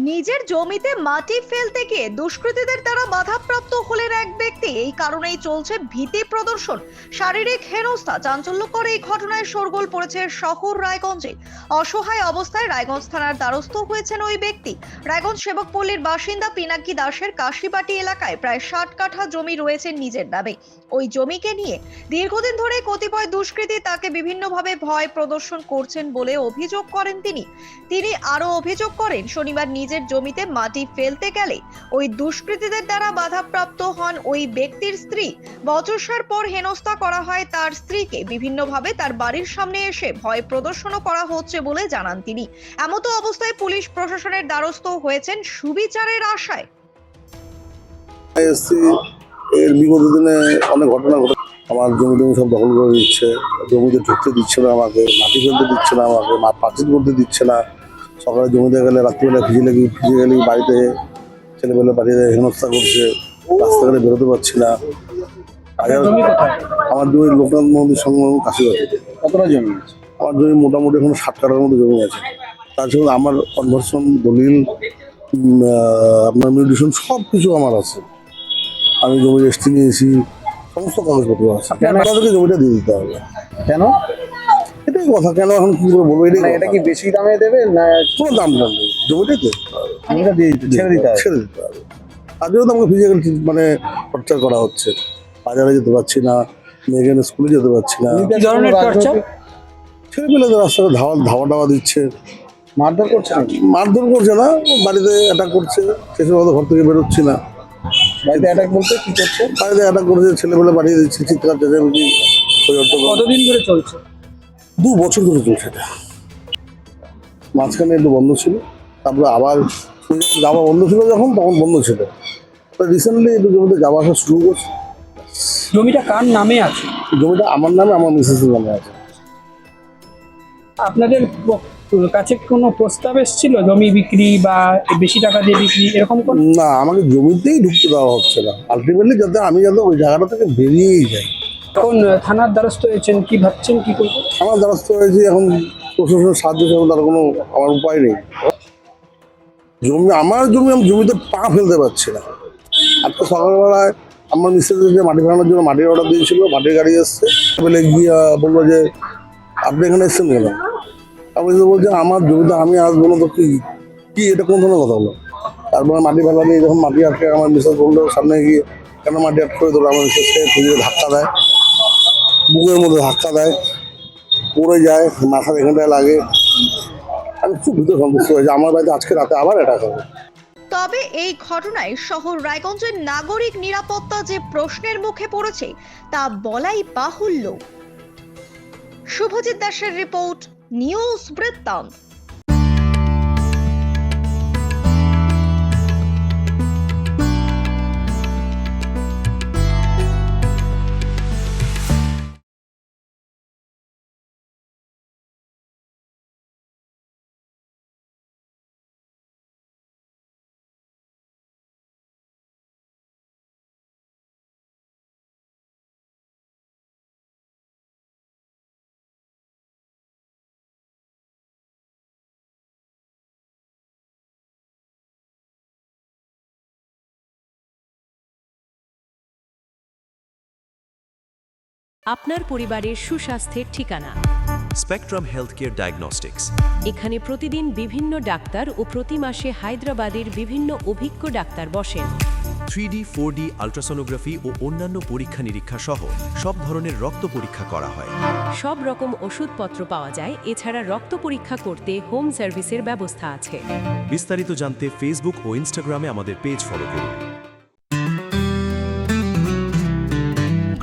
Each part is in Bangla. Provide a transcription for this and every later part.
নিজের জমিতে মাটি ফেলতে গিয়ে দুষ্কৃতীদের দ্বারা বাধাপ্রাপ্ত হলেন এক ব্যক্তি। এই কারণেই চলছে ভীতি প্রদর্শন, শারীরিক হেনস্থা। চাঞ্চল্যকর এই ঘটনায় শোরগোল পড়েছে শহর রায়গঞ্জে। অসহায় অবস্থায় রায়গঞ্জ থানার দ্বারস্থ হয়েছেন ওই ব্যক্তি। রায়গঞ্জ সেবকপল্লীর বাসিন্দা পিনাকি দাসের কাশিবাটি এলাকায় প্রায় 60 কাঠা জমি রয়েছে নিজের নামে। ওই জমিকে নিয়ে দীর্ঘদিন ধরে কতিপয় দুষ্কৃতী তাকে বিভিন্নভাবে ভয় প্রদর্শন করছেন বলে অভিযোগ করেন তিনি আরো অভিযোগ করেন, শনিবার নিজের জমিতে মাটি ফেলতে গেলে ওই দুষ্কৃতীদের দ্বারা বাধাপ্রাপ্ত হন ওই ব্যক্তির স্ত্রী। বচসার পর হেনস্থা করা হয় তার স্ত্রীকে। বিভিন্নভাবে তার বাড়ির সামনে এসে ভয় প্রদর্শনও করা হচ্ছে বলে জানান তিনি। এমতো অবস্থায় পুলিশ প্রশাসনের দ্বারস্থ হয়েছেন সুবিচারের আশায়। এর বিগত দিনে অনেক ঘটনা ঘটে। আমার জমি সব দখল করে দিচ্ছে, জমিতে ঢুকতে দিচ্ছে না আমাকে, মাটি ফেলতে দিচ্ছে না আমাকে, পাঁচিল করতে দিচ্ছে না। সকালে জমিতে গেলে রাত্রিবেলা ফিজিক্যালি বাড়িতে ছেলেবেলা বাড়িতে হেনস্থা করছে, রাস্তাঘাটে বেরোতে পারছি না। আমার জমি লোকনাথ মন্দির সংলগ্ন কাশিবাটি। কতটা জমি আছে? আমার জমি মোটামুটি এখন 60 কাঠার মতো জমি আছে। তার সঙ্গে আমার কনভার্সন, দলিল, আপনার মিউটেশন সব কিছু আমার আছে। আমি জমি রেজিস্ট্রি নিয়েছি, সমস্ত কাগজপত্র আছে। আপনাদেরকে জমিটা দিয়ে দিতে হবে। কেন? এটাই কথা। কেন এখন কি করে বলবো? এটা কি বেশি দামে দেবে না কোনো দাম নেই, জমিটাই দিয়ে দিতে হবে। জমিটা দিয়ে ছেড়ে দিতে হবে? ছেড়ে দিতে হবে। আর যেহেতু আমাকে ফিজিক্যাল মানে টর্চার করা হচ্ছে, বাজারে যেতে পারছি না, মেয়েকে স্কুলে যেতে পারছি না। কি ধরনের টর্চার? ছেলেপেলেদের রাস্তায় ধাওয়া দিচ্ছে, মারধর করছে নাকি? মারধর করছে না, বাড়িতে অ্যাটাক করছে। সেসব মতো ঘর থেকে বেরোচ্ছি না। বাড়িতে অ্যাটাক বলতে কি করছে? বাড়িতে অ্যাটাক করেছে, ছেলেপেলে পাঠিয়ে দিচ্ছে, চিৎকার চেঁচামেচি। কতদিন ধরে চলছে? 2 বছর ধরে চলছে এটা। মাঝখানে একটু বন্ধ ছিল, তারপরে আবার যাওয়া বন্ধ ছিল যখন, তখন বন্ধ ছিল। রিসেন্টলি একটু জমিতে যাওয়া আসা শুরু করছে। জমিটা কার নামে আছে? জমিটা আমার নামে, আমার মিসেসের নামে আছে। আপনাদের কাছে কোনো প্রস্তাব এসেছিল জমি বিক্রি বা বেশি টাকা দিয়ে বিক্রি এরকম কোন? না, আমাকে জমিতেই ঢুকতে দেওয়া হচ্ছে না। আলটিমেটলি যাতে আমি ওই জায়গাটা থেকে বেরিয়েই যাই। এখন থানার দ্বারস্থ হয়েছেন, কি ভাবছেন কি করবেন? আমার দ্বারস্থ হয়েছি, এখন প্রশাসনের সাহায্য ছাড়া তার কোনো আমার উপায় নেই। আমার জমিতে পা ফেলতে পারছি না। আজকে সকালবেলায় আমার মিস্ত্রিদের যে মাটি ফেলানোর জন্য মাটির অর্ডার দিয়েছিল, মাটির গাড়ি এসছে, বলে গিয়ে বললো যে আপনি এখানে এসছেন কেন? আমি তো বলছি আমার জমিতে আমি আসবো না, তো কি এটা কোন ধরনের কথা হলো? তারপরে মাটি ফেলা নিয়ে যখন মাটি আটকে, আমার মিসেস বললো সামনে গিয়ে কেন মাটি আটকে ধরো। আমার মিসেসকে খুঁজে ধাক্কা দেয়, বুকের মধ্যে ধাক্কা দেয়, পড়ে যায়, মাথার এখানটায় লাগে। আমি খুব ভীত সন্তুষ্ট হয়েছি। আমার বাড়িতে আজকে রাতে আবার অ্যাটাক হবে। তবে এই ঘটনায় শহর রায়গঞ্জের নাগরিক নিরাপত্তা যে প্রশ্নের মুখে পড়েছে তা বলাই বাহুল্য। শুভজিৎ দাসের রিপোর্ট, নিউজ বৃত্তান্ত। আপনার পরিবারের সুস্বাস্থ্যের ঠিকানা স্পেকট্রাম হেলথকেয়ার ডায়াগনস্টিক্স। এখানে প্রতিদিন বিভিন্ন ডাক্তার ও প্রতি মাসে হায়দ্রাবাদের বিভিন্ন অভিজ্ঞ ডাক্তার বসেন। 3D, 4D আল্ট্রাসোনোগ্রাফি ও অন্যান্য পরীক্ষা নিরীক্ষা সহ সব ধরনের রক্ত পরীক্ষা করা হয়। সব রকম ওষুধপত্র পাওয়া যায়। এছাড়া রক্ত পরীক্ষা করতে হোম সার্ভিসের ব্যবস্থা আছে। বিস্তারিত জানতে ফেসবুক ও ইনস্টাগ্রামে আমাদের পেজ ফলো করুন।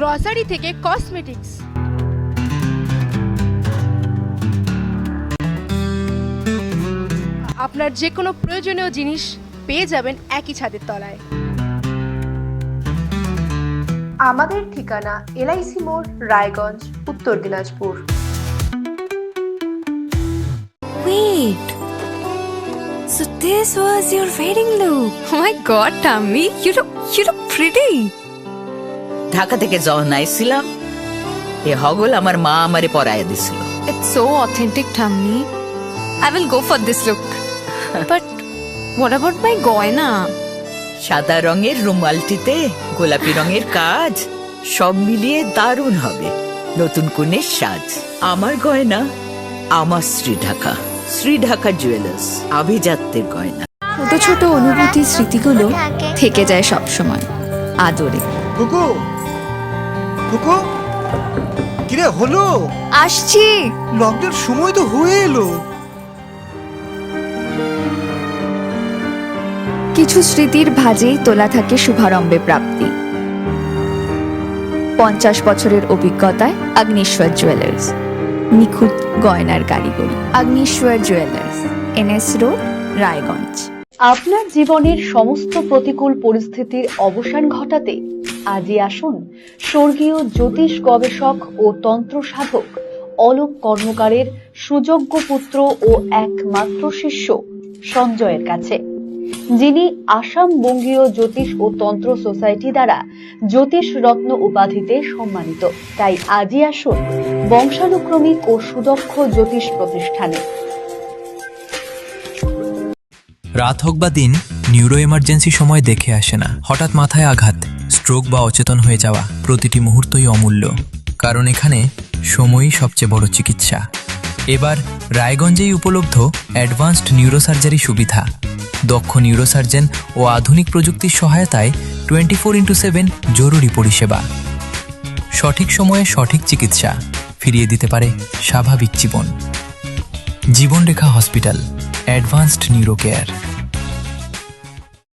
গ্রসারি থেকে কসমেটিক্স, আপনার যে কোনো প্রয়োজনীয় জিনিস পেয়ে যাবেন একই ছাদের তলায়। আমাদের ঠিকানা এলআইসি মোড়, রায়গঞ্জ, উত্তর Dinajpur. Wait, so this was your wedding look? Oh my god, Tammy, you look pretty. Dhaka থেকে যখন আইছিলাম, এ হগল আমার মা আমারে পরায় দিছিল। It's so authentic, Tammy. I will go for this look. But What about my গয়না? সাদা রঙের রুমালটিতে গোলাপি রঙের কাজ, সব মিলিয়ে দারুণ হবে নতুন কনের সাজ। আমার গয়না, আমার শ্রীঢাকা। শ্রীঢাকা জুয়েলার্স, আভিজাত্যের গয়না। ছোট ছোট অনুভূতি স্মৃতিগুলো থেকে যায় সব সময় আদরে। কুকু কুকু কিরে হলো? আসছি। লকডাউন সময় তো হয়ে এলো। কিছু স্মৃতির ভাজেই তোলা থাকে শুভারম্ভে প্রাপ্তি। 50 বছরের অভিজ্ঞতায় আগ্নেশ্বর জুয়েলার্স, নিখুঁত গয়নার কারিগরি। Agneshwar jewellers, NS road, Raiganj. আপনার জীবনের সমস্ত প্রতিকূল পরিস্থিতির অবসান ঘটাতে আজই আসুন স্বর্গীয় জ্যোতিষ গবেষক ও তন্ত্র সাধক অলোক কর্মকারের সুযোগ্য পুত্র ও একমাত্র শিষ্য সঞ্জয়ের কাছে, যিনি আসাম বঙ্গীয় জ্যোতিষ ও তন্ত্র সোসাইটি দ্বারা জ্যোতিষ রত্ন উপাধিতে সম্মানিত। তাই আজই আসুন বংশানুক্রমিক ও সুদক্ষ জ্যোতিষ প্রতিষ্ঠানে। রাত হোক বা দিন, নিউরো এমার্জেন্সি সময় দেখে আসে না। হঠাৎ মাথায় আঘাত, স্ট্রোক বা অচেতন হয়ে যাওয়া, প্রতিটি মুহূর্তই অমূল্য, কারণ এখানে সময়ই সবচেয়ে বড় চিকিৎসা। এবার রায়গঞ্জেই উপলব্ধ অ্যাডভান্সড নিউরোসার্জারি সুবিধা। দক্ষ নিউরোসার্জন ও আধুনিক প্রযুক্তির সহায়তায় 24x7 জরুরি পরিষেবা। সঠিক সময়ে সঠিক চিকিৎসা ফিরিয়ে দিতে পারে স্বাভাবিক জীবন। জীবনরেখা হসপিটাল, অ্যাডভান্সড নিউরো কেয়ার।